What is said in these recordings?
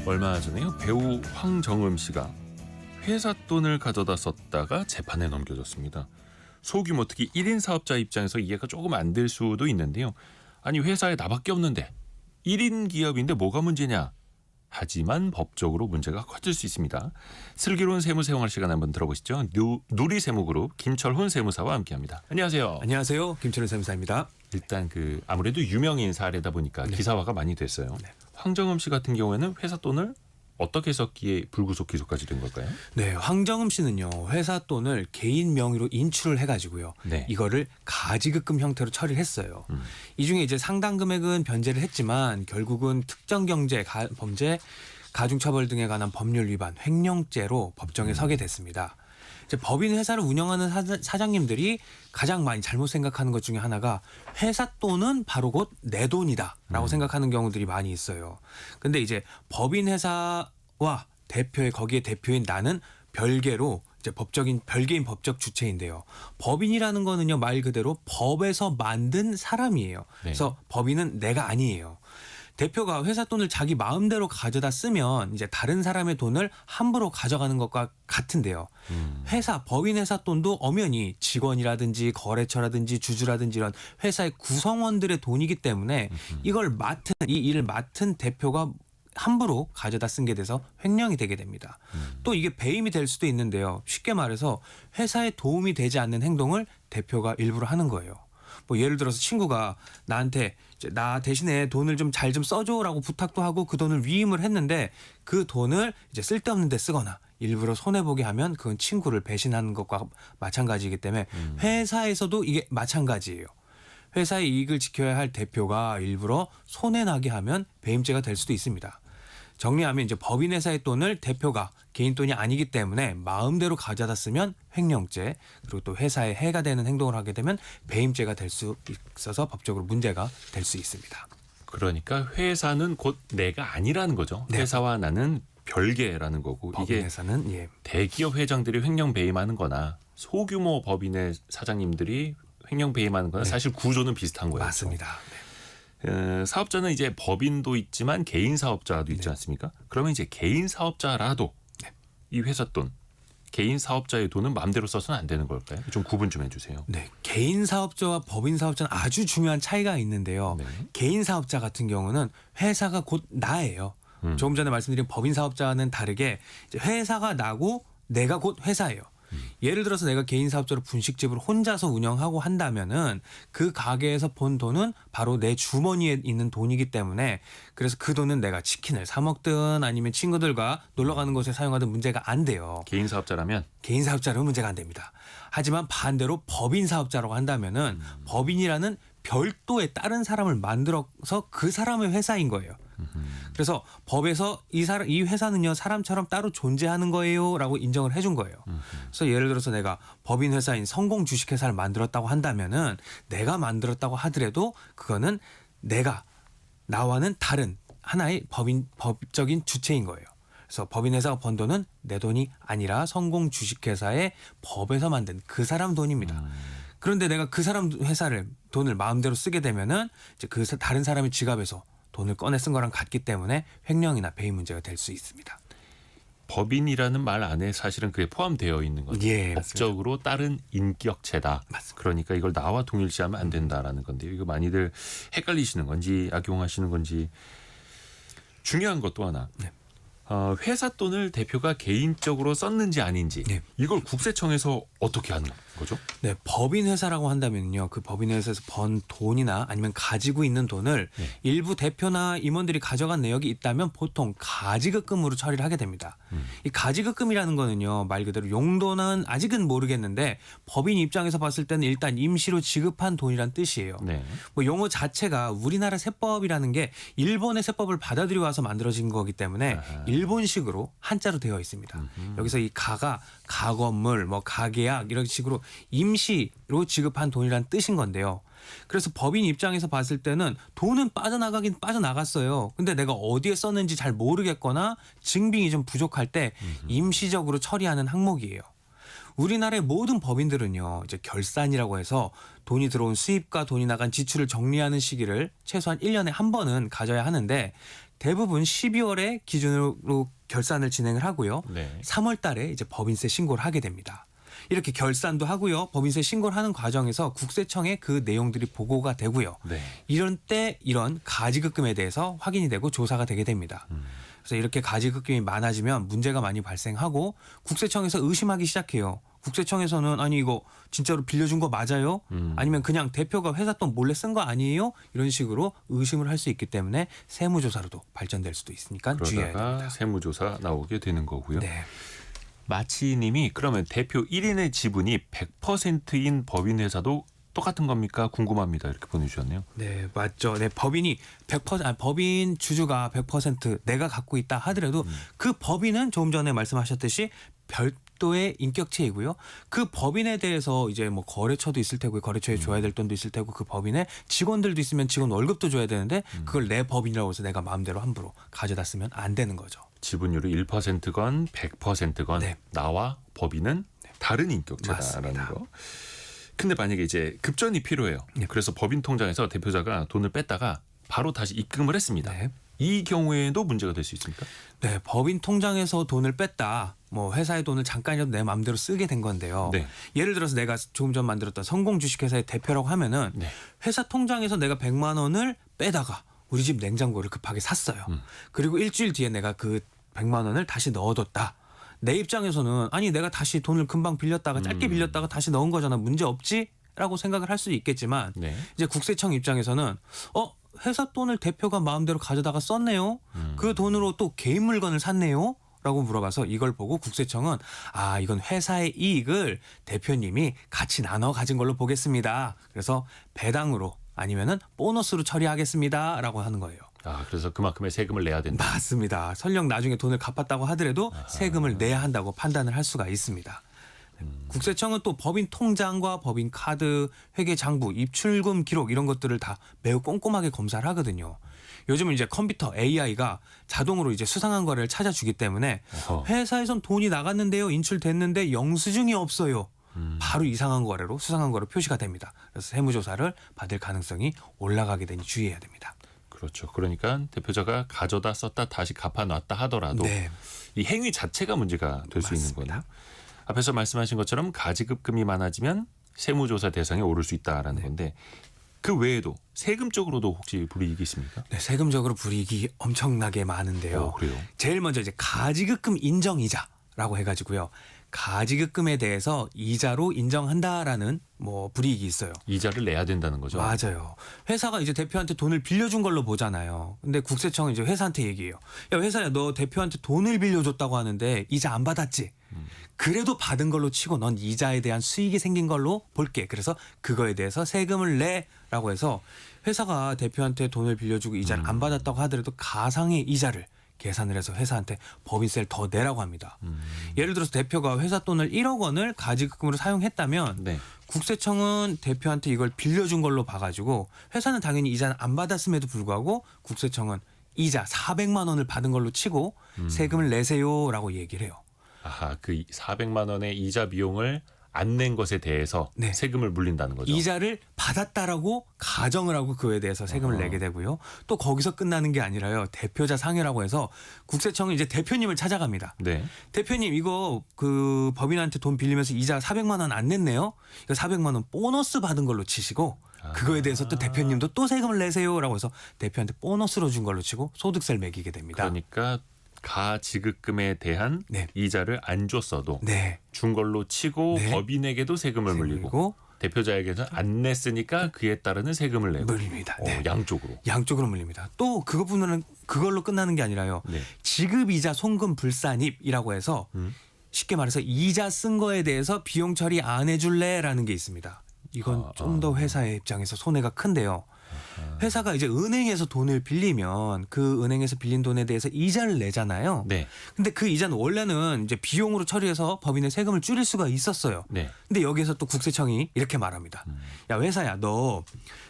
얼마 전에요. 배우 황정음 씨가 회사 돈을 가져다 썼다가 재판에 넘겨졌습니다. 소규모 특히 1인 사업자 입장에서 이해가 조금 안 될 수도 있는데요. 아니 회사에 나밖에 없는데 1인 기업인데 뭐가 문제냐. 하지만 법적으로 문제가 커질 수 있습니다. 슬기로운 세무생활 시간 한번 들어보시죠. 누리세무그룹 김철훈 세무사와 함께합니다. 안녕하세요. 안녕하세요. 김철훈 세무사입니다. 일단 아무래도 유명인 사례다 보니까 네. 기사화가 많이 됐어요. 네. 황정음 씨 같은 경우에는 회사 돈을 어떻게 썼기에 불구속 기소까지 된 걸까요? 네, 황정음 씨는요. 회사 돈을 개인 명의로 인출을 해가지고요. 네. 이거를 가지급금 형태로 처리를 했어요. 이 중에 이제 상당 금액은 변제를 했지만 결국은 특정 경제 범죄, 가중처벌 등에 관한 법률 위반, 횡령죄로 법정에 서게 됐습니다. 이제 법인 회사를 운영하는 사장님들이 가장 많이 잘못 생각하는 것 중에 하나가 회사 돈은 바로 곧 내 돈이다라고 생각하는 경우들이 많이 있어요. 근데 이제 법인 회사와 거기에 대표인 나는 별개로 이제 별개인 법적 주체인데요. 법인이라는 거는요 말 그대로 법에서 만든 사람이에요. 네. 그래서 법인은 내가 아니에요. 대표가 회사 돈을 자기 마음대로 가져다 쓰면 이제 다른 사람의 돈을 함부로 가져가는 것과 같은데요. 법인 회사 돈도 엄연히 직원이라든지 거래처라든지 주주라든지 이런 회사의 구성원들의 돈이기 때문에 이 일을 맡은 대표가 함부로 가져다 쓴 게 돼서 횡령이 되게 됩니다. 또 이게 배임이 될 수도 있는데요. 쉽게 말해서 회사에 도움이 되지 않는 행동을 대표가 일부러 하는 거예요. 뭐 예를 들어서 친구가 나한테 나 대신에 돈을 좀 잘 좀 써줘라고 부탁도 하고 그 돈을 위임을 했는데 그 돈을 이제 쓸데없는 데 쓰거나 일부러 손해보게 하면 그건 친구를 배신하는 것과 마찬가지이기 때문에 회사에서도 이게 마찬가지예요. 회사의 이익을 지켜야 할 대표가 일부러 손해나게 하면 배임죄가 될 수도 있습니다. 정리하면 이제 법인 회사의 돈을 대표가 개인 돈이 아니기 때문에 마음대로 가져다 쓰면 횡령죄, 그리고 또 회사에 해가 되는 행동을 하게 되면 배임죄가 될 수 있어서 법적으로 문제가 될 수 있습니다. 그러니까 회사는 곧 내가 아니라는 거죠. 네. 회사와 나는 별개라는 거고 법인 이게 회사는 대기업 회장들이 횡령 배임하는 거나 소규모 법인의 사장님들이 횡령 배임하는 거나 네. 사실 구조는 비슷한 거예요. 맞습니다. 사업자는 이제 법인도 있지만 개인 사업자도 있지 않습니까? 그러면 이제 개인 사업자라도 이 회사 돈, 개인 사업자의 돈은 마음대로 써서는 안 되는 걸까요? 좀 구분 좀 해주세요. 네, 개인 사업자와 법인 사업자는 아주 중요한 차이가 있는데요. 네. 개인 사업자 같은 경우는 회사가 곧 나예요. 조금 전에 말씀드린 법인 사업자와는 다르게 이제 회사가 나고 내가 곧 회사예요. 예를 들어서 내가 개인 사업자로 분식집을 혼자서 운영하고 한다면은 그 가게에서 번 돈은 바로 내 주머니에 있는 돈이기 때문에 그래서 그 돈은 내가 치킨을 사 먹든 아니면 친구들과 놀러 가는 곳에 사용하든 문제가 안 돼요. 개인 사업자라면 개인 사업자로는 문제가 안 됩니다. 하지만 반대로 법인 사업자라고 한다면은 법인이라는 별도의 다른 사람을 만들어서 그 사람의 회사인 거예요. 그래서 법에서 이 회사는요 사람처럼 따로 존재하는 거예요라고 인정을 해준 거예요. 그래서 예를 들어서 내가 법인 회사인 성공 주식회사를 만들었다고 한다면은 내가 만들었다고 하더라도 그거는 나와는 다른 하나의 법적인 주체인 거예요. 그래서 법인 회사가 번 돈은 내 돈이 아니라 성공 주식회사의 법에서 만든 그 사람 돈입니다. 그런데 내가 그 사람 회사를 돈을 마음대로 쓰게 되면은 이제 다른 사람의 지갑에서 돈을 꺼내 쓴 거랑 같기 때문에 횡령이나 배임 문제가 될 수 있습니다. 법인이라는 말 안에 사실은 그게 포함되어 있는 거죠. 예, 법적으로 따른 인격체다. 맞습니다. 그러니까 이걸 나와 동일시하면 안 된다라는 건데 이거 많이들 헷갈리시는 건지 악용하시는 건지 중요한 것도 하나. 네. 회사 돈을 대표가 개인적으로 썼는지 아닌지 네. 이걸 국세청에서 어떻게 하는 거죠? 네, 법인 회사라고 한다면요, 그 법인 회사에서 번 돈이나 아니면 가지고 있는 돈을 일부 대표나 임원들이 가져간 내역이 있다면 보통 가지급금으로 처리를 하게 됩니다. 이 가지급금이라는 거는요, 말 그대로 용도는 아직은 모르겠는데 법인 입장에서 봤을 때는 일단 임시로 지급한 돈이란 뜻이에요. 네. 뭐 용어 자체가 우리나라 세법이라는 게 일본의 세법을 받아들여 와서 만들어진 거기 때문에 일본식으로 한자로 되어 있습니다. 여기서 이 가가 가건물, 뭐 가계약 이런 식으로 임시로 지급한 돈이란 뜻인 건데요. 그래서 법인 입장에서 봤을 때는 돈은 빠져나가긴 빠져나갔어요. 근데 내가 어디에 썼는지 잘 모르겠거나 증빙이 좀 부족할 때 임시적으로 처리하는 항목이에요. 우리나라의 모든 법인들은요, 이제 결산이라고 해서 돈이 들어온 수입과 돈이 나간 지출을 정리하는 시기를 최소한 1년에 한 번은 가져야 하는데 대부분 12월에 기준으로 결산을 진행을 하고요. 네. 3월 달에 이제 법인세 신고를 하게 됩니다. 이렇게 결산도 하고요. 법인세 신고를 하는 과정에서 국세청에 그 내용들이 보고가 되고요. 네. 이런 때 이런 가지급금에 대해서 확인이 되고 조사가 되게 됩니다. 그래서 이렇게 가지급금이 많아지면 문제가 많이 발생하고 국세청에서 의심하기 시작해요. 국세청에서는 아니 이거 진짜로 빌려준 거 맞아요? 아니면 그냥 대표가 회사 돈 몰래 쓴 거 아니에요? 이런 식으로 의심을 할 수 있기 때문에 세무조사로도 발전될 수도 있으니까 주의해야 그러다가 됩니다. 세무조사 나오게 되는 거고요. 네. 마치님이 그러면 대표 1인의 지분이 100%인 법인 회사도 똑같은 겁니까? 궁금합니다. 이렇게 보내주셨네요. 네, 맞죠. 네, 법인이 100% 법인 주주가 100% 내가 갖고 있다 하더라도 그 법인은 조금 전에 말씀하셨듯이 별도의 인격체이고요. 그 법인에 대해서 이제 뭐 거래처도 있을 테고 거래처에 줘야 될 돈도 있을 테고 그 법인에 직원들도 있으면 직원 월급도 줘야 되는데 그걸 내 법인이라고 해서 내가 마음대로 함부로 가져다 쓰면 안 되는 거죠. 지분율이 1%건 100%건 네. 나와 법인은 다른 인격체다라는 맞습니다. 거. 근데 만약에 이제 급전이 필요해요. 네. 그래서 법인 통장에서 대표자가 돈을 뺐다가 바로 다시 입금을 했습니다. 네. 이 경우에도 문제가 될 수 있습니까? 네, 법인 통장에서 돈을 뺐다. 뭐 회사의 돈을 잠깐이라도 내 마음대로 쓰게 된 건데요. 네. 예를 들어서 내가 조금 전 만들었던 성공 주식회사의 대표라고 하면은 네. 회사 통장에서 내가 100만 원을 빼다가 우리 집 냉장고를 급하게 샀어요. 그리고 일주일 뒤에 내가 그 100만 원을 다시 넣어뒀다. 내 입장에서는 아니 내가 다시 돈을 금방 빌렸다가 짧게 빌렸다가 다시 넣은 거잖아. 문제 없지라고 생각을 할 수 있겠지만 네. 이제 국세청 입장에서는 회사 돈을 대표가 마음대로 가져다가 썼네요. 그 돈으로 또 개인 물건을 샀네요. 라고 물어봐서 이걸 보고 국세청은 아 이건 회사의 이익을 대표님이 같이 나눠 가진 걸로 보겠습니다. 그래서 배당으로 아니면은 보너스로 처리하겠습니다. 라고 하는 거예요. 아, 그래서 그만큼의 세금을 내야 된다. 맞습니다. 설령 나중에 돈을 갚았다고 하더라도 세금을 내야 한다고 판단을 할 수가 있습니다. 국세청은 또 법인 통장과 법인 카드, 회계 장부, 입출금 기록 이런 것들을 다 매우 꼼꼼하게 검사를 하거든요. 요즘은 이제 컴퓨터 AI가 자동으로 이제 수상한 거를 찾아주기 때문에 어허. 회사에선 돈이 나갔는데요, 인출됐는데 영수증이 없어요. 바로 이상한 거래로 수상한 거로 표시가 됩니다. 그래서 세무조사를 받을 가능성이 올라가게 되니 주의해야 됩니다. 그렇죠. 그러니까 대표자가 가져다 썼다 다시 갚아놨다 하더라도 네. 이 행위 자체가 문제가 될 수 있는 맞습니다. 거네요. 앞에서 말씀하신 것처럼 가지급금이 많아지면 세무조사 대상에 오를 수 있다라는 건데 그 외에도 세금적으로도 혹시 불이익이 있습니까? 네, 세금적으로 불이익이 엄청나게 많은데요. 그래요. 제일 먼저 이제 가지급금 인정이자라고 해가지고요. 가지급금에 대해서 이자로 인정한다라는 뭐 불이익이 있어요. 이자를 내야 된다는 거죠. 맞아요. 회사가 이제 대표한테 돈을 빌려준 걸로 보잖아요. 근데 국세청은 이제 회사한테 얘기해요. 야 회사야 너 대표한테 돈을 빌려줬다고 하는데 이자 안 받았지? 그래도 받은 걸로 치고 넌 이자에 대한 수익이 생긴 걸로 볼게. 그래서 그거에 대해서 세금을 내라고 해서 회사가 대표한테 돈을 빌려주고 이자를 안 받았다고 하더라도 가상의 이자를 계산을 해서 회사한테 법인세를 더 내라고 합니다. 예를 들어서 대표가 회사 돈을 1억 원을 가지급금으로 사용했다면 네. 국세청은 대표한테 이걸 빌려준 걸로 봐가지고 회사는 당연히 이자는 안 받았음에도 불구하고 국세청은 이자 400만 원을 받은 걸로 치고 세금을 내세요라고 얘기를 해요. 아하, 그 400만 원의 이자 비용을 안 낸 것에 대해서 네. 세금을 물린다는 거죠. 이자를 받았다라고 가정을 하고 그에 대해서 세금을 내게 되고요. 또 거기서 끝나는 게 아니라요. 대표자 상회라고 해서 국세청은 이제 대표님을 찾아갑니다. 네. 대표님 이거 그 법인한테 돈 빌리면서 이자 400만 원 안 냈네요. 이거 400만 원 보너스 받은 걸로 치시고 그거에 대해서 또 대표님도 또 세금을 내세요라고 해서 대표한테 보너스로 준 걸로 치고 소득세를 매기게 됩니다. 그러니까 가지급금에 대한 네. 이자를 안 줬어도 네. 준 걸로 치고 네. 법인에게도 세금을 물리고 그리고 대표자에게는 안 냈으니까 그에 따르는 세금을 내고 물립니다. 네. 양쪽으로. 양쪽으로 물립니다. 또 그것뿐은 그걸로 끝나는 게 아니라요. 네. 지급이자 송금 불산입이라고 해서 쉽게 말해서 이자 쓴 거에 대해서 비용 처리 안 해줄래라는 게 있습니다. 이건 좀 더 회사의 입장에서 손해가 큰데요. 회사가 이제 은행에서 돈을 빌리면 그 은행에서 빌린 돈에 대해서 이자를 내잖아요. 네. 근데 그 이자는 원래는 이제 비용으로 처리해서 법인의 세금을 줄일 수가 있었어요. 네. 근데 여기에서 또 국세청이 이렇게 말합니다. 야 회사야 너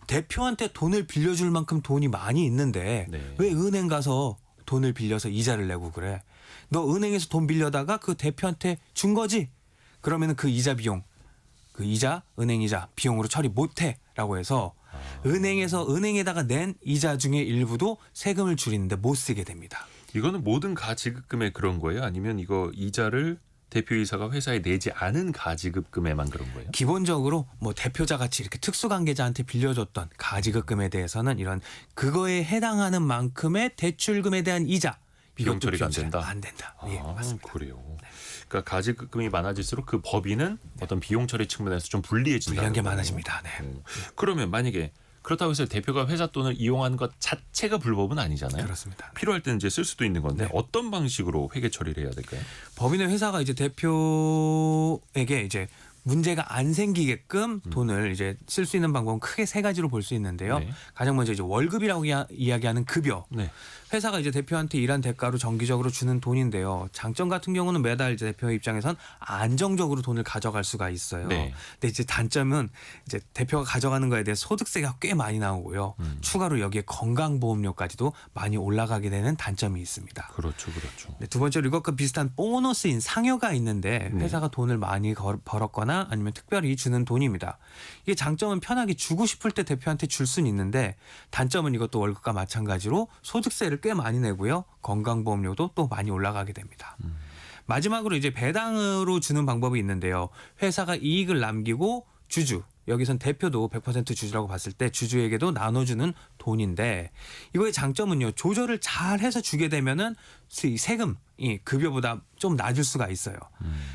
대표한테 돈을 빌려줄 만큼 돈이 많이 있는데 네. 왜 은행 가서 돈을 빌려서 이자를 내고 그래? 너 은행에서 돈 빌려다가 그 대표한테 준 거지? 그러면은 그 이자 비용, 그 이자, 은행 이자 비용으로 처리 못해라고 해서 은행에다가 낸 이자 중에 일부도 세금을 줄이는데 못 쓰게 됩니다. 이거는 모든 가지급금에 그런 거예요? 아니면 이거 이자를 대표이사가 회사에 내지 않은 가지급금에만 그런 거예요? 기본적으로 뭐 대표자 같이 이렇게 특수관계자한테 빌려줬던 가지급금에 대해서는 이런 그거에 해당하는 만큼의 대출금에 대한 이자 비용 이것도 처리가 안 된다? 안 된다. 예, 맞습니다. 그래요. 그러니까 가지급금이 많아질수록 그 법인은 어떤 비용 처리 측면에서 좀 불리해진다. 불리한 게 많아집니다. 네. 그러면 만약에 그렇다고 해서 대표가 회사 돈을 이용하는 것 자체가 불법은 아니잖아요. 그렇습니다. 필요할 때는 이제 쓸 수도 있는 건데 네. 어떤 방식으로 회계 처리를 해야 될까요? 법인의 회사가 이제 대표에게 이제 문제가 안 생기게끔 돈을 이제 쓸 수 있는 방법은 크게 세 가지로 볼 수 있는데요. 네. 가장 먼저 이제 월급이라고 이야기하는 급여. 네. 회사가 이제 대표한테 일한 대가로 정기적으로 주는 돈인데요. 장점 같은 경우는 매달 이제 대표의 입장에선 안정적으로 돈을 가져갈 수가 있어요. 네. 근데 이제 단점은 이제 대표가 가져가는 거에 대해 소득세가 꽤 많이 나오고요. 추가로 여기에 건강보험료까지도 많이 올라가게 되는 단점이 있습니다. 그렇죠. 그렇죠. 네, 두 번째로 이것과 비슷한 보너스인 상여가 있는데 네. 회사가 돈을 많이 벌었거나 아니면 특별히 주는 돈입니다. 이게 장점은 편하게 주고 싶을 때 대표한테 줄 수는 있는데 단점은 이것도 월급과 마찬가지로 소득세를 꽤 많이 내고요. 건강보험료도 또 많이 올라가게 됩니다. 마지막으로 이제 배당으로 주는 방법이 있는데요. 회사가 이익을 남기고 주주, 여기선 대표도 100% 주주라고 봤을 때 주주에게도 나눠주는 돈인데 이거의 장점은요. 조절을 잘 해서 주게 되면은 세금이 급여보다 좀 낮을 수가 있어요.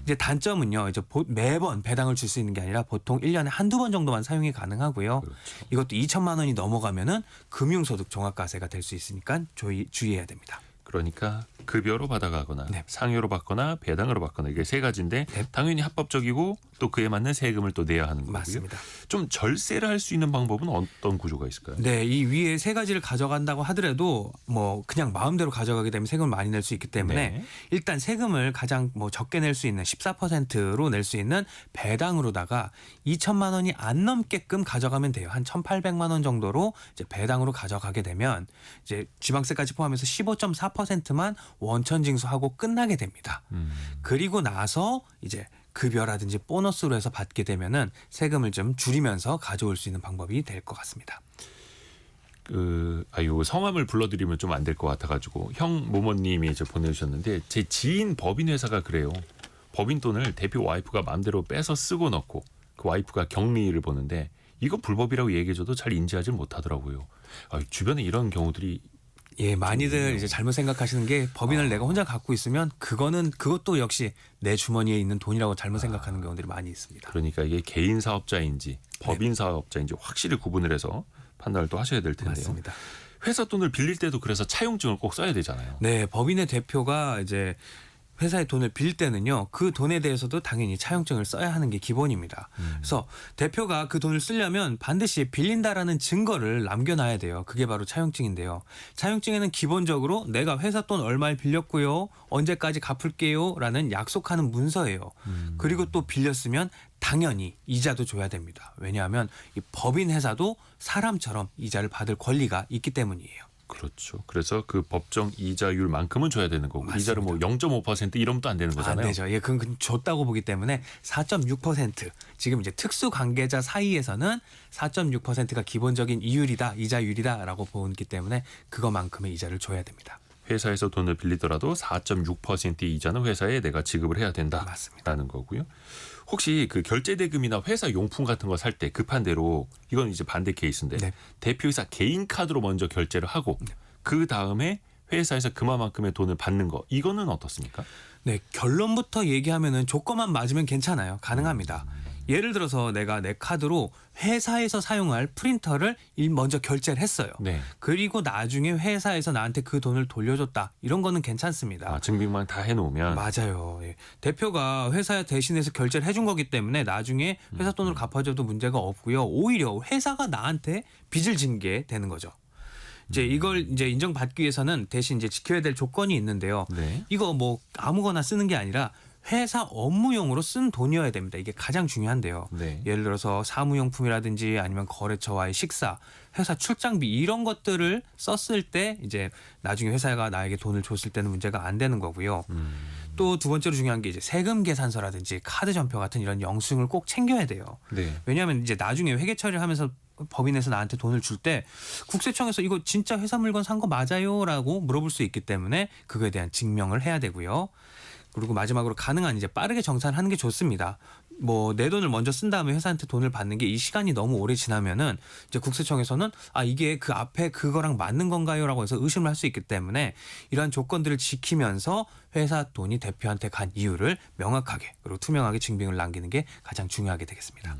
이제 단점은요. 이제 매번 배당을 줄 수 있는 게 아니라 보통 1년에 한두 번 정도만 사용이 가능하고요. 그렇죠. 이것도 2천만 원이 넘어가면은 금융소득 종합과세가 될 수 있으니까 주의해야 됩니다. 그러니까 급여로 받아가거나 네. 상여로 받거나 배당으로 받거나 이게 세 가지인데 네. 당연히 합법적이고 또 그에 맞는 세금을 또 내야 하는 거고요. 맞습니다. 좀 절세를 할 수 있는 방법은 어떤 구조가 있을까요? 네, 이 위에 세 가지를 가져간다고 하더라도 뭐 그냥 마음대로 가져가게 되면 세금을 많이 낼 수 있기 때문에 네. 일단 세금을 가장 뭐 적게 낼 수 있는 14%로 낼 수 있는 배당으로다가 2천만 원이 안 넘게끔 가져가면 돼요. 한 1,800만 원 정도로 이제 배당으로 가져가게 되면 이제 지방세까지 포함해서 15.4%만 원천 징수하고 끝나게 됩니다. 그리고 나서 이제 급여라든지 보너스로 해서 받게 되면은 세금을 좀 줄이면서 가져올 수 있는 방법이 될 것 같습니다. 요 성함을 불러드리면 좀 안 될 것 같아가지고 형 모모님이 이제 보내주셨는데 제 지인 법인 회사가 그래요. 법인 돈을 대표 와이프가 마음대로 빼서 쓰고 넣고 그 와이프가 격리를 보는데 이거 불법이라고 얘기해줘도 잘 인지하지 못하더라고요. 주변에 이런 경우들이 예, 많이들 이제 잘못 생각하시는 게 법인을 내가 혼자 갖고 있으면 그것도 역시 내 주머니에 있는 돈이라고 잘못 생각하는 경우들이 많이 있습니다. 그러니까 이게 개인 사업자인지 법인 사업자인지 확실히 구분을 해서 판단을 또 하셔야 될 텐데요. 맞습니다. 회사 돈을 빌릴 때도 그래서 차용증을 꼭 써야 되잖아요. 네, 법인의 대표가 이제 회사에 돈을 빌 때는요. 그 돈에 대해서도 당연히 차용증을 써야 하는 게 기본입니다. 그래서 대표가 그 돈을 쓰려면 반드시 빌린다라는 증거를 남겨놔야 돼요. 그게 바로 차용증인데요. 차용증에는 기본적으로 내가 회사 돈 얼마를 빌렸고요. 언제까지 갚을게요. 라는 약속하는 문서예요. 그리고 또 빌렸으면 당연히 이자도 줘야 됩니다. 왜냐하면 이 법인 회사도 사람처럼 이자를 받을 권리가 있기 때문이에요. 그렇죠. 그래서 그 법정 이자율만큼은 줘야 되는 거고 맞습니다. 이자를 뭐 0.5% 이러면 또 안 되는 거잖아요. 안 되죠. 예, 그건 줬다고 보기 때문에 4.6% 지금 이제 특수 관계자 사이에서는 4.6%가 기본적인 이율이다, 이자율이다라고 보기 때문에 그거만큼의 이자를 줘야 됩니다. 회사에서 돈을 빌리더라도 4.6%의 이자는 회사에 내가 지급을 해야 된다라는 맞습니다. 거고요. 혹시 그 결제 대금이나 회사 용품 같은 거 살 때 급한 대로 이건 이제 반대 케이스인데 네. 대표이사 개인 카드로 먼저 결제를 하고 그 다음에 회사에서 그만큼의 돈을 받는 거 이거는 어떻습니까? 네, 결론부터 얘기하면은 조건만 맞으면 괜찮아요. 가능합니다. 예를 들어서 내가 내 카드로 회사에서 사용할 프린터를 먼저 결제를 했어요. 네. 그리고 나중에 회사에서 나한테 그 돈을 돌려줬다. 이런 거는 괜찮습니다. 증빙만 다 해놓으면 맞아요. 예. 대표가 회사 대신해서 결제를 해준 거기 때문에 나중에 회사 돈으로 갚아줘도 문제가 없고요. 오히려 회사가 나한테 빚을 진 게 되는 거죠. 이제 이걸 이제 인정받기 위해서는 대신 이제 지켜야 될 조건이 있는데요. 네. 이거 뭐 아무거나 쓰는 게 아니라 회사 업무용으로 쓴 돈이어야 됩니다. 이게 가장 중요한데요. 네. 예를 들어서 사무용품이라든지 아니면 거래처와의 식사, 회사 출장비 이런 것들을 썼을 때 이제 나중에 회사가 나에게 돈을 줬을 때는 문제가 안 되는 거고요. 또 두 번째로 중요한 게 이제 세금 계산서라든지 카드 전표 같은 이런 영수증을 꼭 챙겨야 돼요. 네. 왜냐하면 이제 나중에 회계 처리를 하면서 법인에서 나한테 돈을 줄 때 국세청에서 이거 진짜 회사 물건 산 거 맞아요라고 물어볼 수 있기 때문에 그거에 대한 증명을 해야 되고요. 그리고 마지막으로 가능한 이제 빠르게 정산하는 게 좋습니다. 뭐 내 돈을 먼저 쓴 다음에 회사한테 돈을 받는 게 이 시간이 너무 오래 지나면은 이제 국세청에서는 아 이게 그 앞에 그거랑 맞는 건가요라고 해서 의심을 할 수 있기 때문에 이러한 조건들을 지키면서 회사 돈이 대표한테 간 이유를 명확하게 그리고 투명하게 증빙을 남기는 게 가장 중요하게 되겠습니다.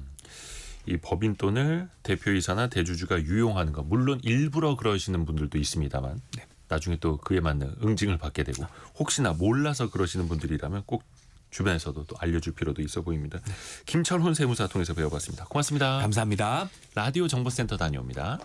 이 법인 돈을 대표이사나 대주주가 유용하는 거 물론 일부러 그러시는 분들도 있습니다만 네. 나중에 또 그에 맞는 응징을 받게 되고 혹시나 몰라서 그러시는 분들이라면 꼭 주변에서도 또 알려줄 필요도 있어 보입니다. 김철훈 세무사 통해서 배워봤습니다. 고맙습니다. 감사합니다. 라디오 정보센터 다녀옵니다.